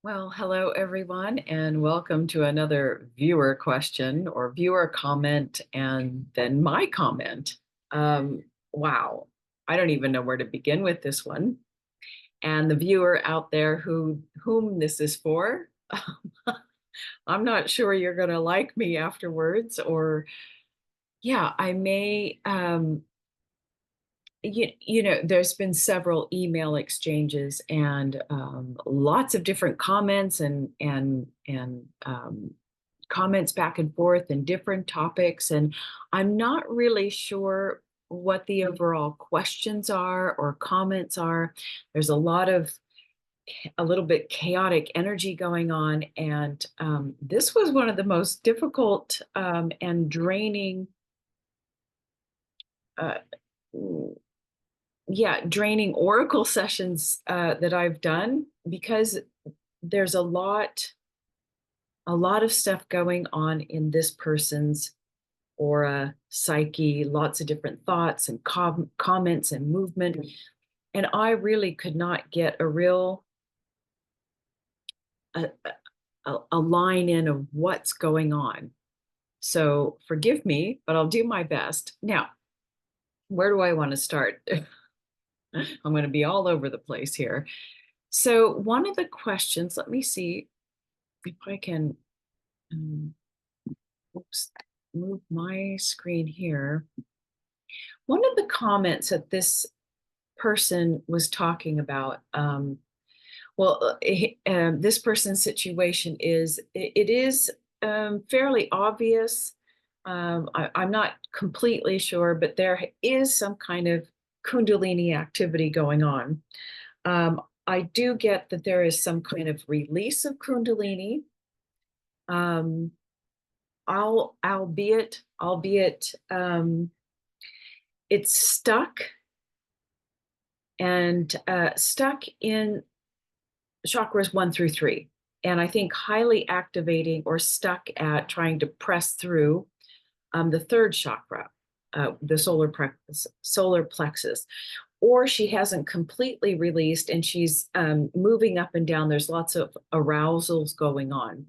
Well, hello everyone, and welcome to another viewer question or viewer comment, and then my comment. Wow, I don't even know where to begin with this one. And the viewer out there whom this is for, I'm not sure you're going to like me afterwards, or yeah, I may. There's been several email exchanges and lots of different comments and comments back and forth and different topics, and I'm not really sure what the overall questions are or comments are. There's a little bit chaotic energy going on, and this was one of the most difficult and draining uh, draining oracle sessions that I've done, because there's a lot of stuff going on in this person's aura, psyche, lots of different thoughts and comments and movement. And I really could not get a real a, a line in of what's going on. So forgive me, but I'll do my best. Now, where do I want to start? I'm going to be all over the place here. So one of the questions, let me see if I can um, oops, move my screen here. One of the comments that this person was talking about, this person's situation is, it is fairly obvious. I'm not completely sure, but there is some kind of Kundalini activity going on. I do get that there is some kind of release of Kundalini. Um, albeit it's stuck in chakras 1 through 3, and I think highly activating or stuck at trying to press through the third chakra, the solar plexus. Or she hasn't completely released and she's moving up and down. There's lots of arousals going on.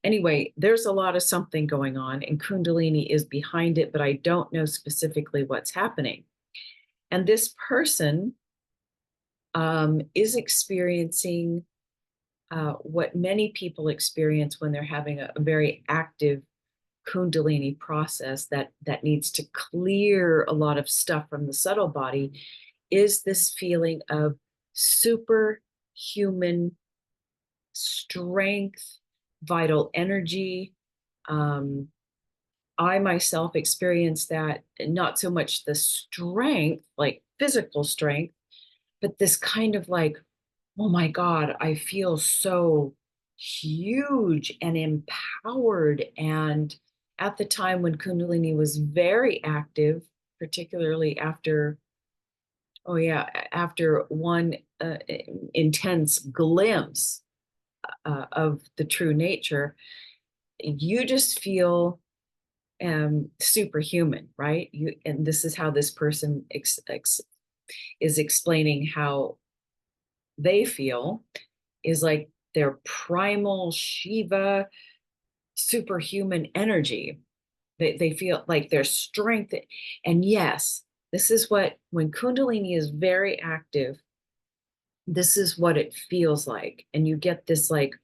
Anyway, there's a lot of something going on, and Kundalini is behind it, but I don't know specifically what's happening. And this person is experiencing what many people experience when they're having a very active Kundalini process that needs to clear a lot of stuff from the subtle body, is this feeling of superhuman strength, vital energy. I myself experienced that, not so much the strength, like physical strength, but this kind of like, oh my God, I feel so huge and empowered. And at the time when Kundalini was very active, particularly after one intense glimpse of the true nature, you just feel superhuman, right? And this is how this person is explaining how they feel, is like their primal Shiva superhuman energy. They feel like their strength. And yes, this is what, when Kundalini is very active, this is what it feels like. And you get this, like,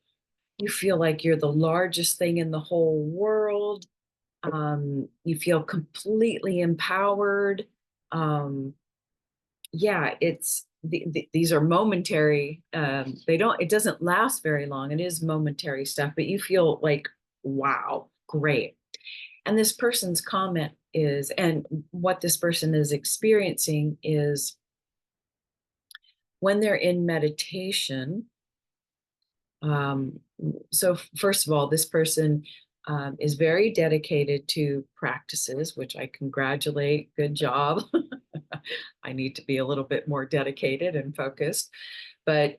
you feel like you're the largest thing in the whole world. You feel completely empowered. Um, yeah, these are momentary. It doesn't last very long. It is momentary stuff, but you feel like, wow, great. And this person's comment is, and what this person is experiencing is, when they're in meditation. So first of all, this person is very dedicated to practices, which I congratulate. Good job. I need to be a little bit more dedicated and focused, but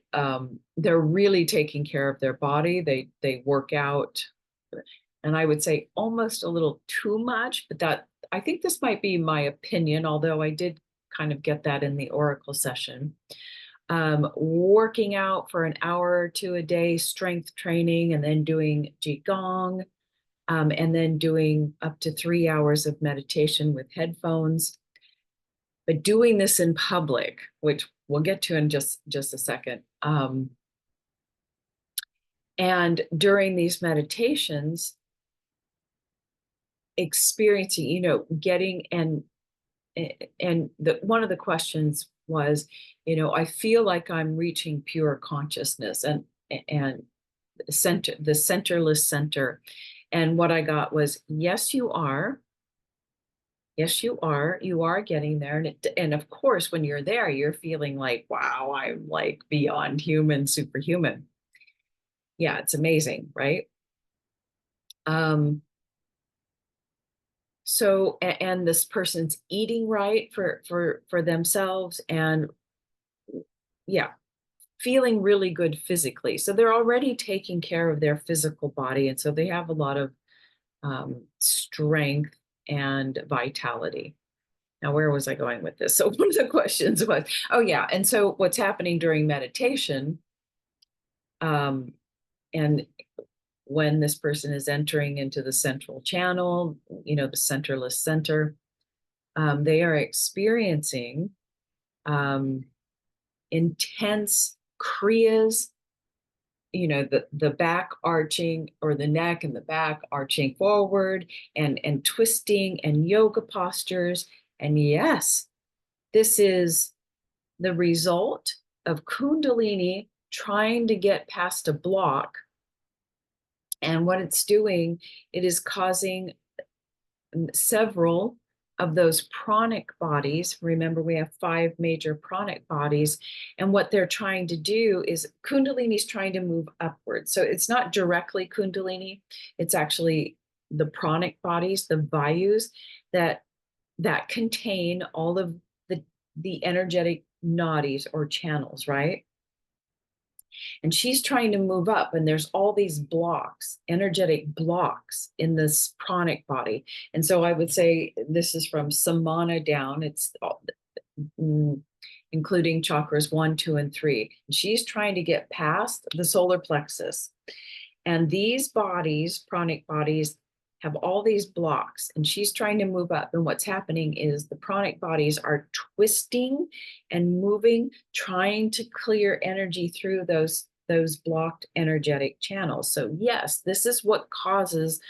they're really taking care of their body. They work out, and I would say almost a little too much, but that, I think this might be my opinion, although I did kind of get that in the oracle session. working out for an hour or two a day, strength training, and then doing Qigong, and then doing up to 3 hours of meditation with headphones. But doing this in public, which we'll get to in just a second. And during these meditations, experiencing, getting one of the questions was, I feel like I'm reaching pure consciousness and the centerless center. And what I got was, yes, you are. Yes, you are. You are getting there. And of course, when you're there, you're feeling like, wow, I'm like beyond human, superhuman. Yeah, it's amazing, right? So, and this person's eating right for themselves, and yeah, feeling really good physically. So they're already taking care of their physical body, and so they have a lot of strength and vitality. Now, where was I going with this? So one of the questions was, oh yeah, and so what's happening during meditation, and when this person is entering into the central channel, the centerless center, they are experiencing intense kriyas, the back arching, or the neck and the back arching forward, and twisting and yoga postures. And yes, this is the result of Kundalini trying to get past a block. And what it's doing, it is causing several of those pranic bodies. Remember, we have 5 major pranic bodies. And what they're trying to do is Kundalini is trying to move upwards. So it's not directly Kundalini, it's actually the pranic bodies, the vayus that contain all of the energetic nadis or channels, right? And she's trying to move up, and there's all these blocks, energetic blocks in this pranic body. And so I would say this is from samana down. It's including chakras 1, 2, and 3. And she's trying to get past the solar plexus. And these bodies, pranic bodies, have all these blocks, and she's trying to move up. And what's happening is the pranic bodies are twisting and moving, trying to clear energy through those blocked energetic channels. So yes, this is what causes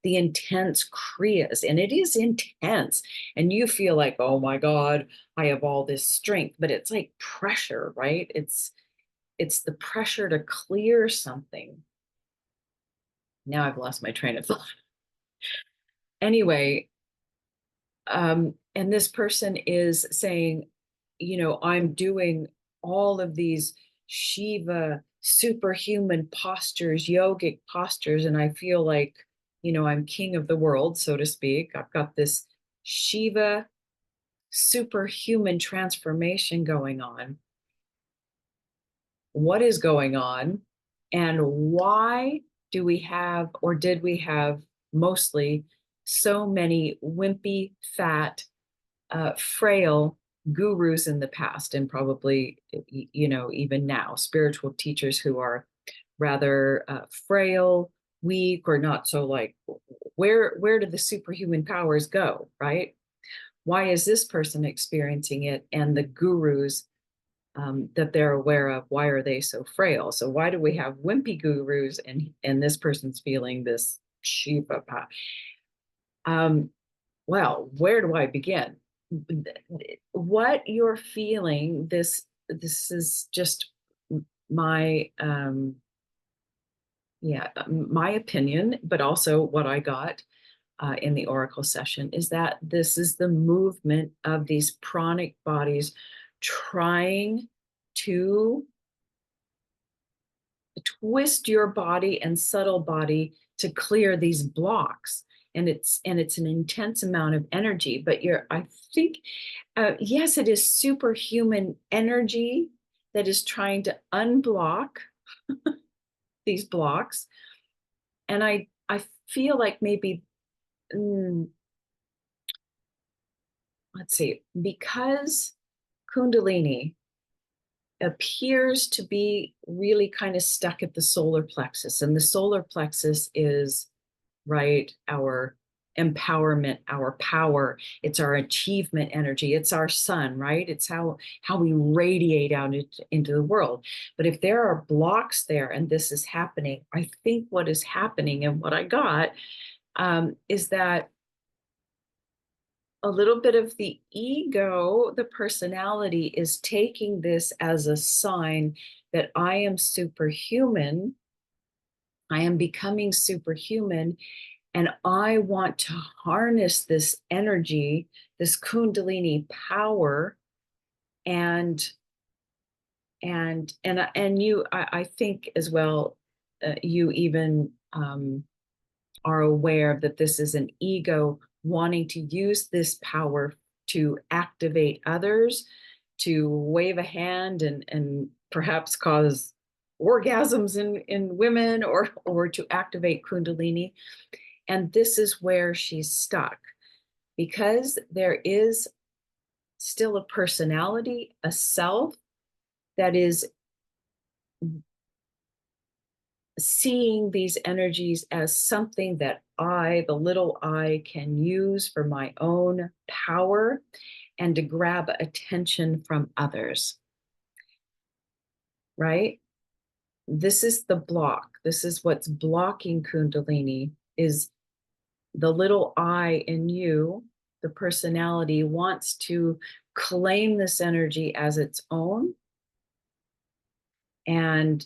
the intense kriyas, and it is intense. And you feel like, oh my God, I have all this strength, but it's like pressure, right? It's the pressure to clear something. Now I've lost my train of thought. Anyway, and this person is saying, I'm doing all of these Shiva superhuman postures, yogic postures, and I feel like, I'm king of the world, so to speak. I've got this Shiva superhuman transformation going on. What is going on? And why do we have, or did we have mostly, so many wimpy, fat, frail gurus in the past, and probably, even now, spiritual teachers who are rather frail, weak, or not so like, where do the superhuman powers go, right? Why is this person experiencing it, and the gurus that they're aware of, why are they so frail? So why do we have wimpy gurus, and this person's feeling this Shiva? Well, where do I begin? What you're feeling, this is just my my opinion, but also what I got in the oracle session, is that this is the movement of these pranic bodies trying to twist your body and subtle body to clear these blocks. And it's an intense amount of energy, but I think, yes, it is superhuman energy that is trying to unblock these blocks. And I feel like maybe, let's see, because Kundalini appears to be really kind of stuck at the solar plexus. And the solar plexus is, right, our empowerment, our power. It's our achievement energy. It's our sun, right? It's how we radiate out into the world. But if there are blocks there and this is happening, I think what is happening and what I got is that a little bit of the ego, the personality, is taking this as a sign that I am superhuman. I am becoming superhuman, and I want to harness this energy, this Kundalini power, and you, I think as well, you even are aware that this is an ego wanting to use this power to activate others, to wave a hand and perhaps cause orgasms in women, or to activate Kundalini. And this is where she's stuck, because there is still a personality, a self that is seeing these energies as something that I, the little I, can use for my own power and to grab attention from others, right? This is the block. This is what's blocking Kundalini, is the little I in you, the personality, wants to claim this energy as its own and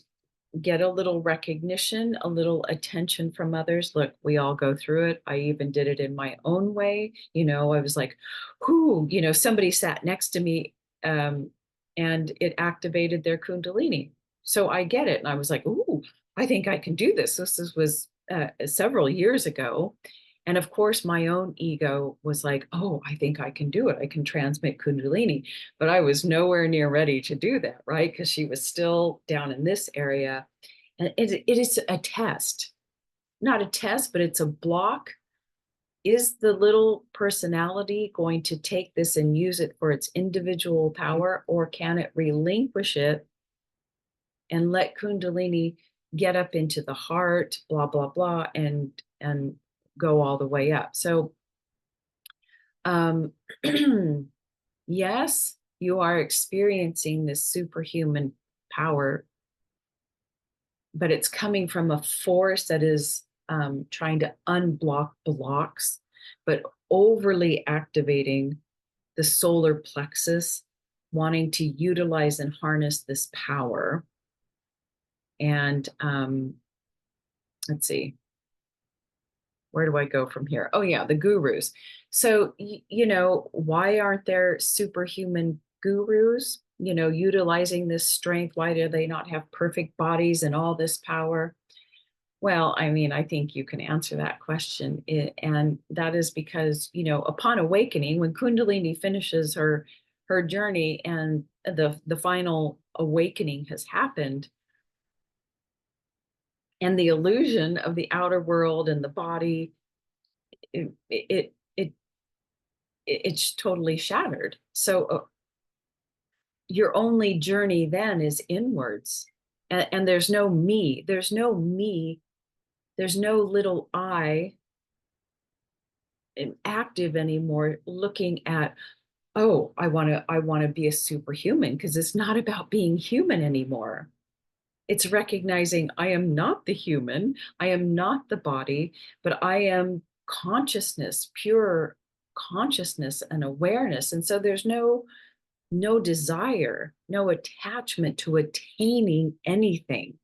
get a little recognition, a little attention from others. Look, we all go through it. I even did it in my own way. I was like, whoo, somebody sat next to me, and it activated their Kundalini. So I get it. And I was like, ooh, I think I can do this. This was several years ago. And of course, my own ego was like, oh, I think I can do it. I can transmit Kundalini. But I was nowhere near ready to do that, right? Because she was still down in this area. And it is a test, not a test, but it's a block. Is the little personality going to take this and use it for its individual power, or can it relinquish it and let Kundalini get up into the heart, blah, blah, blah, and go all the way up? So, yes, you are experiencing this superhuman power, but it's coming from a force that is trying to unblock blocks, but overly activating the solar plexus, wanting to utilize and harness this power. And let's see, where do I go from here? Oh yeah, the gurus. So, why aren't there superhuman gurus, utilizing this strength? Why do they not have perfect bodies and all this power? Well, I mean, I think you can answer that question. And that is because, upon awakening, when Kundalini finishes her journey and the final awakening has happened, and the illusion of the outer world and the body, it's totally shattered. So your only journey then is inwards, and there's no me. There's no me. There's no little I active anymore, looking at, oh, I want to be a superhuman, because it's not about being human anymore. It's recognizing I am not the human, I am not the body, but I am consciousness, pure consciousness and awareness. And so there's no desire, no attachment to attaining anything,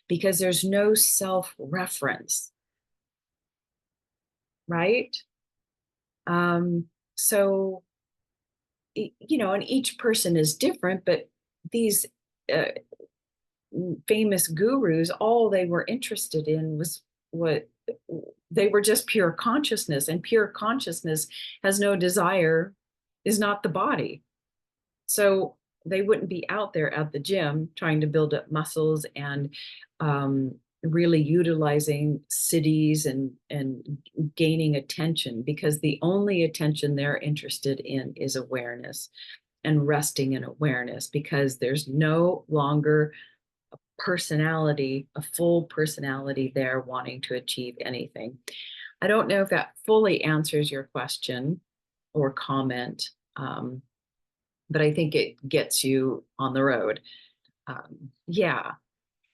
because there's no self-reference, right? So, and each person is different, but these famous gurus, all they were interested in was what they were, just pure consciousness, and pure consciousness has no desire, is not the body. So they wouldn't be out there at the gym trying to build up muscles and really utilizing cities and gaining attention, because the only attention they're interested in is awareness. and resting in awareness, because there's no longer a personality, a full personality there wanting to achieve anything. I don't know if that fully answers your question or comment, but I think it gets you on the road. Yeah.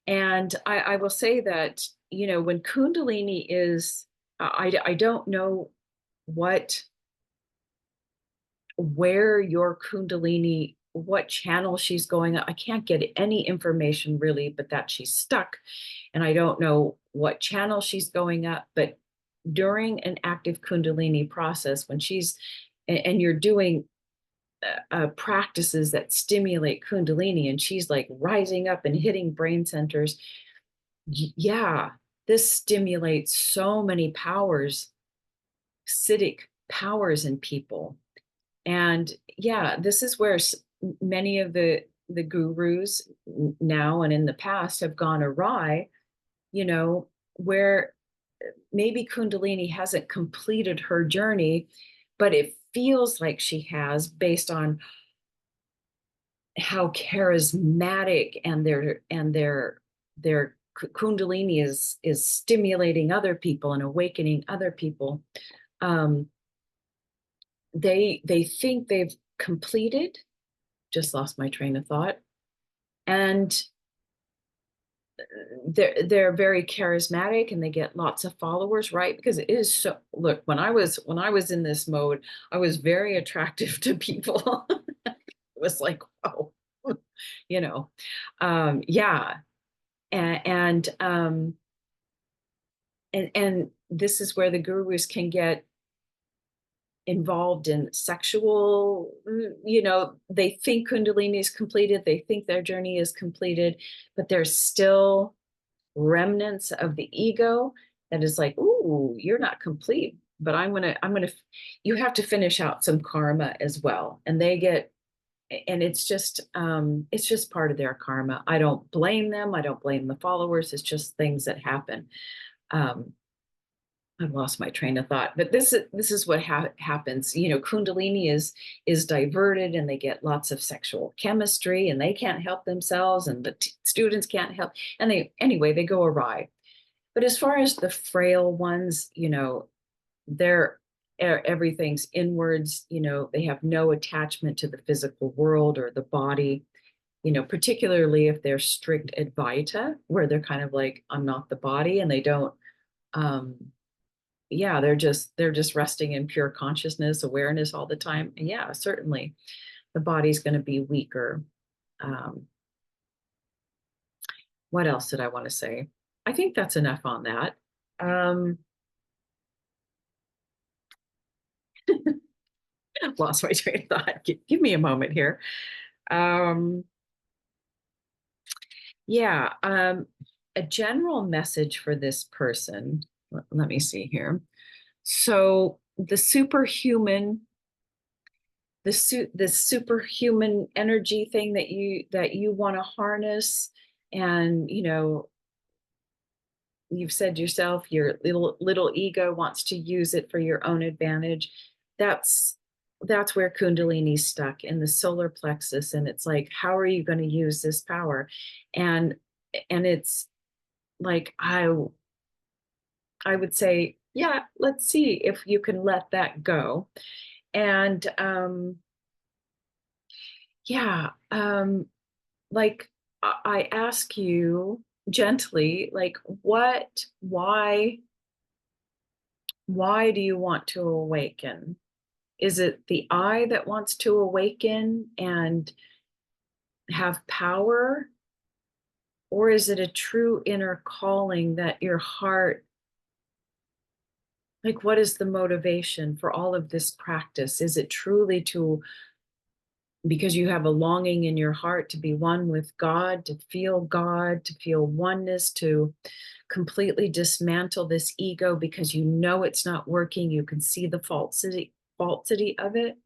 And I will say that, when Kundalini is, I don't know where your Kundalini, what channel she's going on. I can't get any information really, but that she's stuck. And I don't know what channel she's going up, but during an active Kundalini process, when and you're doing practices that stimulate Kundalini, and she's like rising up and hitting brain centers. Yeah, this stimulates so many powers, acidic powers in people. And yeah, this is where many of the gurus now and in the past have gone awry, where maybe Kundalini hasn't completed her journey, but it feels like she has, based on how charismatic and their Kundalini is stimulating other people and awakening other people. They think they've completed. Just lost my train of thought. And they're very charismatic and they get lots of followers, right? Because it is so. Look, when I was in this mode, I was very attractive to people. It was like, whoa, yeah. And this is where the gurus can get involved in sexual, they think Kundalini is completed, they think their journey is completed, but there's still remnants of the ego that is like, ooh, you're not complete, but you have to finish out some karma as well. And it's just part of their karma. I don't blame them. I don't blame the followers. It's just things that happen. I've lost my train of thought, but this is what happens. Kundalini is diverted, and they get lots of sexual chemistry, and they can't help themselves, and the students can't help, and they go awry. But as far as the frail ones, everything's inwards. They have no attachment to the physical world or the body. Particularly if they're strict Advaita, where they're kind of like, I'm not the body, and they don't. Yeah, they're just resting in pure consciousness, awareness all the time. And yeah, certainly the body's going to be weaker. What else did I want to say? I think that's enough on that. Lost my train of thought. Give me a moment here. Yeah, a general message for this person. Let me see here. So the superhuman energy thing that you want to harness, and you've said yourself, your little ego wants to use it for your own advantage. That's where Kundalini's stuck, in the solar plexus. And it's like, how are you going to use this power? And it's like, I would say, yeah, let's see if you can let that go. And yeah, like, I ask you gently, like, why do you want to awaken? Is it the I that wants to awaken and have power? Or is it a true inner calling that your heart, like, what is the motivation for all of this practice? Is it truly because you have a longing in your heart to be one with God, to feel oneness, to completely dismantle this ego because it's not working, you can see the falsity of it?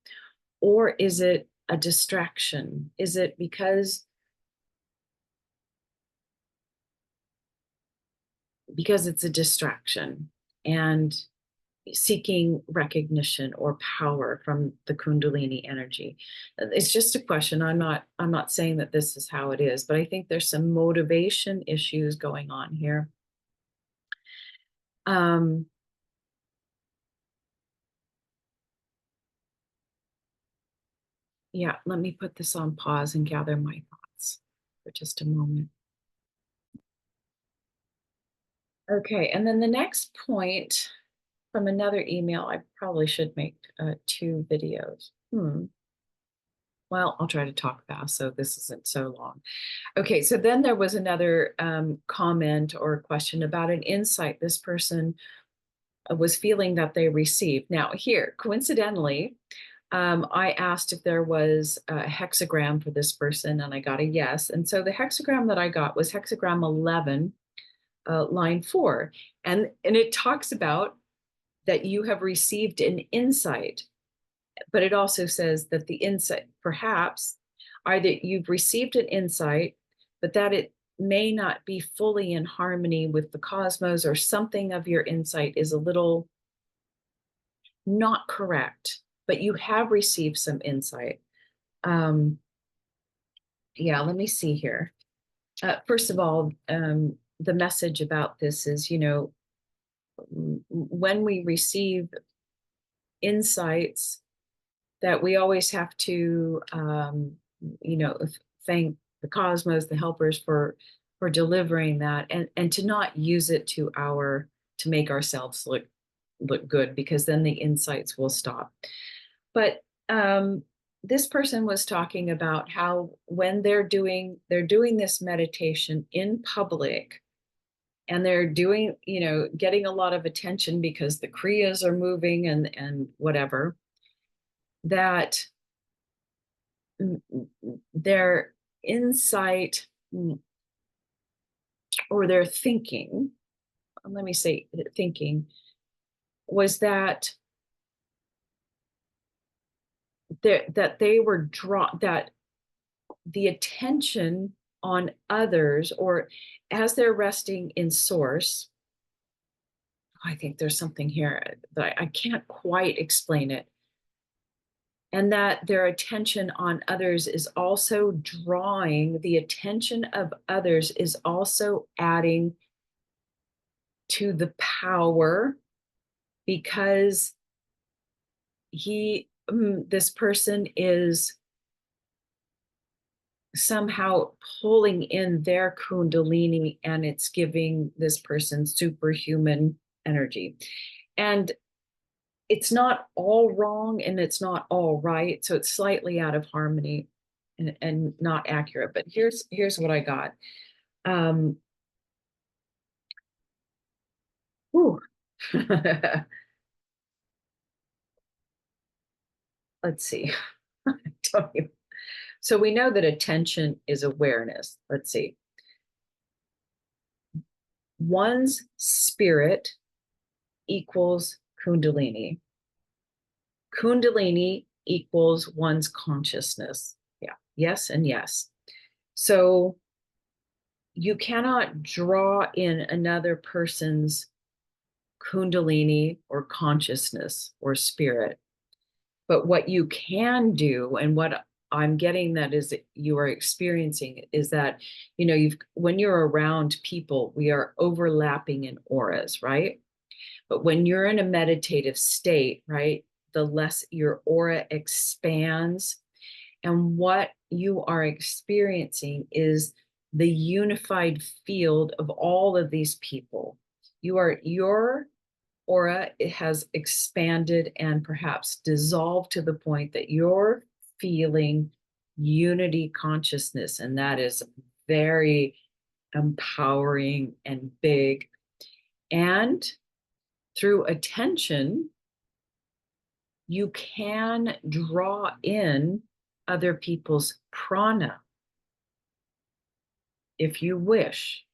Or is it a distraction? Is it because it's a distraction? And seeking recognition or power from the Kundalini energy. It's just a question. I'm not saying that this is how it is, but I think there's some motivation issues going on here. Yeah, let me put this on pause and gather my thoughts for just a moment. Okay, and then the next point from another email, I probably should make 2 videos. Well, I'll try to talk fast so this isn't so long. Okay, so then there was another comment or question about an insight this person was feeling that they received. Now, here, coincidentally, I asked if there was a hexagram for this person, and I got a yes. And so the hexagram that I got was hexagram 11, line 4. And it talks about that you have received an insight, but it also says that the insight, perhaps, either you've received an insight, but that it may not be fully in harmony with the cosmos, or something of your insight is a little not correct, but you have received some insight. Yeah, let me see here. First of all, the message about this is, when we receive insights, that we always have to, thank the cosmos, the helpers, for delivering that, and to not use it to make ourselves look good, because then the insights will stop. But this person was talking about how when they're doing this meditation in public, and they're doing, getting a lot of attention because the kriyas are moving and whatever, that their insight, or their thinking, let me say thinking, was that they were drawn, that the attention on others, or as they're resting in source, I think there's something here that I can't quite explain it, and that their attention on others is also drawing, the attention of others is also adding to the power, because this person is somehow pulling in their kundalini, and it's giving this person superhuman energy. And it's not all wrong and it's not all right, so it's slightly out of harmony and not accurate. But here's what I got. Let's see. So we know that attention is awareness. Let's see. One's spirit equals kundalini. Kundalini equals one's consciousness. Yeah. Yes and yes. So you cannot draw in another person's kundalini or consciousness or spirit. But what you can do, and what I'm getting that is that you are experiencing, is that, when you're around people, we are overlapping in auras, right? But when you're in a meditative state, right, the less your aura expands. And what you are experiencing is the unified field of all of these people. Your aura, it has expanded and perhaps dissolved to the point that you're feeling unity consciousness, and that is very empowering and big. And through attention, you can draw in other people's prana if you wish.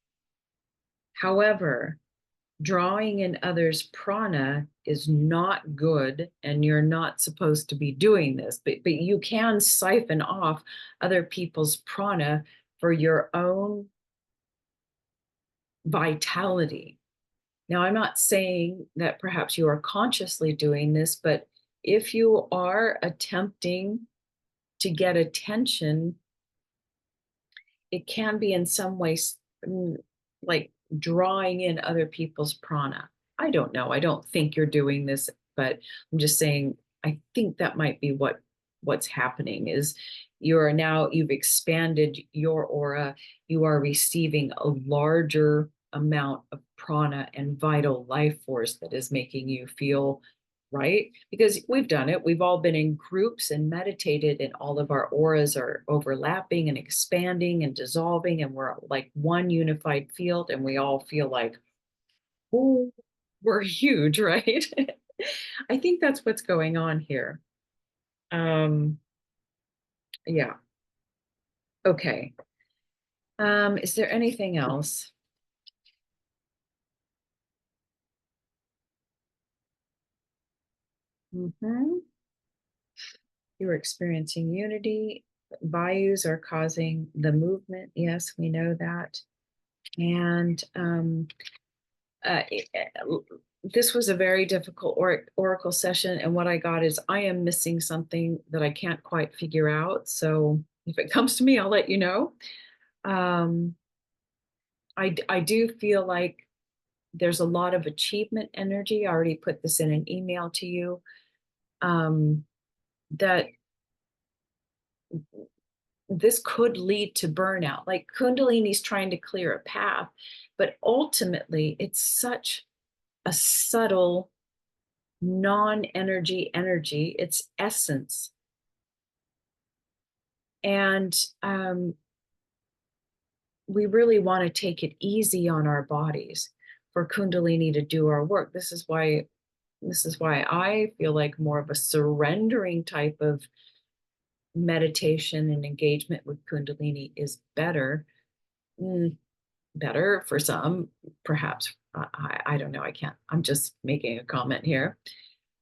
However, drawing in others' prana is not good, and you're not supposed to be doing this, but you can siphon off other people's prana for your own vitality. Now, I'm not saying that perhaps you are consciously doing this, but if you are attempting to get attention, it can be in some ways like drawing in other people's prana. I don't know. I don't think you're doing this, but I'm just saying I think that might be what's happening is you've expanded your aura, you are receiving a larger amount of prana and vital life force that is making you feel right? Because we've done it. We've all been in groups and meditated, and all of our auras are overlapping and expanding and dissolving, and we're like one unified field, and we all feel like, oh, we're huge, right? I think that's what's going on here. Um, yeah. Okay. Is there anything else? Mm-hmm. You're experiencing unity. Vayus are causing the movement. Yes, we know that. And uh, this was a very difficult oracle session. And what I got is I am missing something that I can't quite figure out. So if it comes to me, I'll let you know. Um, I do feel like there's a lot of achievement energy. I already put this in an email to you. That this could lead to burnout. Like Kundalini's trying to clear a path, but ultimately it's such a subtle non-energy energy, it's essence. And we really want to take it easy on our bodies for Kundalini to do our work. This is why I feel like more of a surrendering type of meditation and engagement with Kundalini is better. Better for some, perhaps. I don't know. I can't. I'm just making a comment here.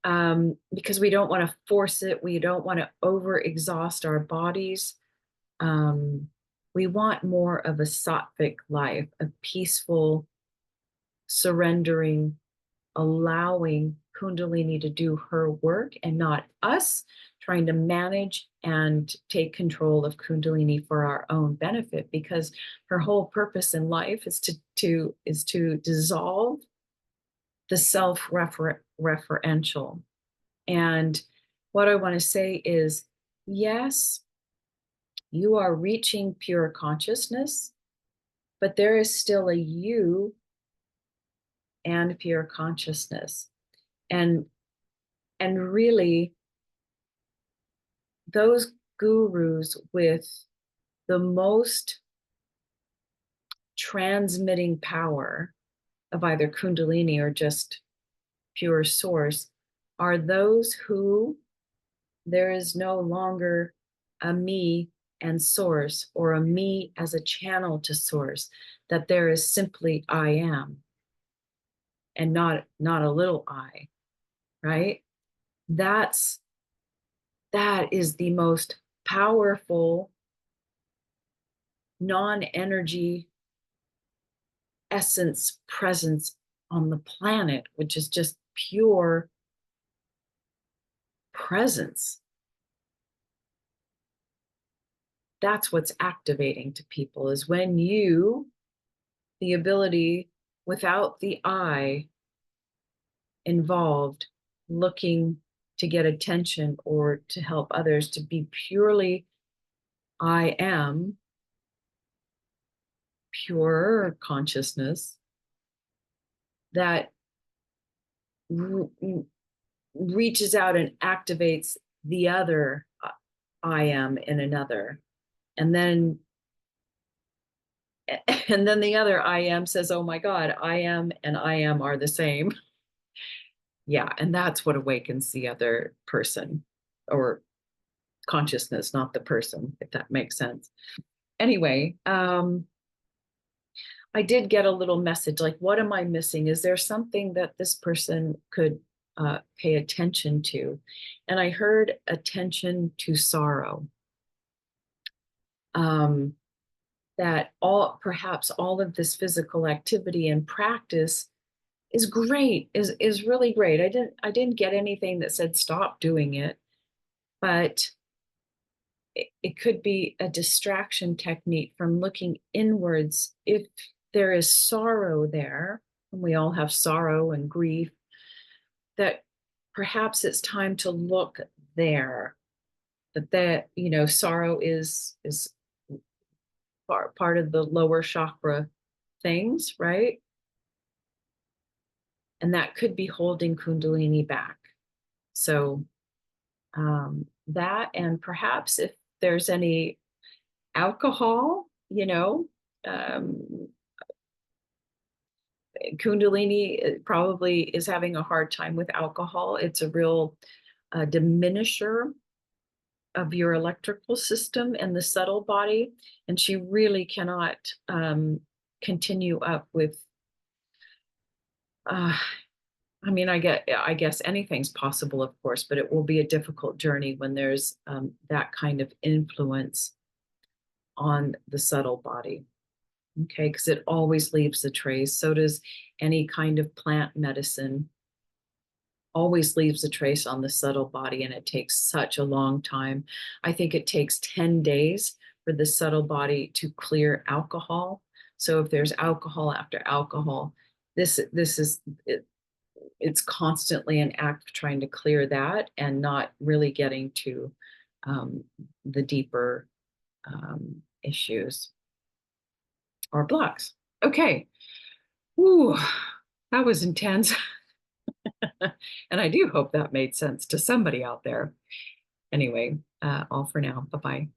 Because we don't want to force it. We don't want to overexhaust our bodies. We want more of a sattvic life, a peaceful, surrendering, allowing Kundalini to do her work and not us trying to manage and take control of Kundalini for our own benefit, because her whole purpose in life is to dissolve the self-referential. And what I want to say is, yes, you are reaching pure consciousness, but there is still a you and pure consciousness. And really, those gurus with the most transmitting power of either Kundalini or just pure source are those who there is no longer a me and source, or a me as a channel to source, that there is simply I am, and not a little I, right? That is the most powerful non-energy essence presence on the planet, which is just pure presence. That's what's activating to people, is when the ability without the I involved, looking to get attention or to help others, to be purely I am, pure consciousness that reaches out and activates the other I am in another. And then the other I am says, oh my God, I am and I am are the same. Yeah. And that's what awakens the other person or consciousness, not the person, if that makes sense. Anyway, I did get a little message like, what am I missing? Is there something that this person could pay attention to? And I heard attention to sorrow. That perhaps all of this physical activity and practice is great, is really great. I didn't get anything that said stop doing it, but it could be a distraction technique from looking inwards. If there is sorrow there, and we all have sorrow and grief, that perhaps it's time to look there. That sorrow is part of the lower chakra things, right? And that could be holding Kundalini back. So that, and perhaps if there's any alcohol, um, Kundalini probably is having a hard time with alcohol. It's a real diminisher of your electrical system and the subtle body. And she really cannot continue up with, I guess anything's possible, of course, but it will be a difficult journey when there's that kind of influence on the subtle body. Okay, because it always leaves a trace. So does any kind of plant medicine, always leaves a trace on the subtle body, and it takes such a long time. I think it takes 10 days for the subtle body to clear alcohol. So if there's alcohol after alcohol, this is it's constantly an act of trying to clear that and not really getting to the deeper issues or blocks. Okay. Ooh, that was intense. And I do hope that made sense to somebody out there. Anyway, all for now. Bye-bye.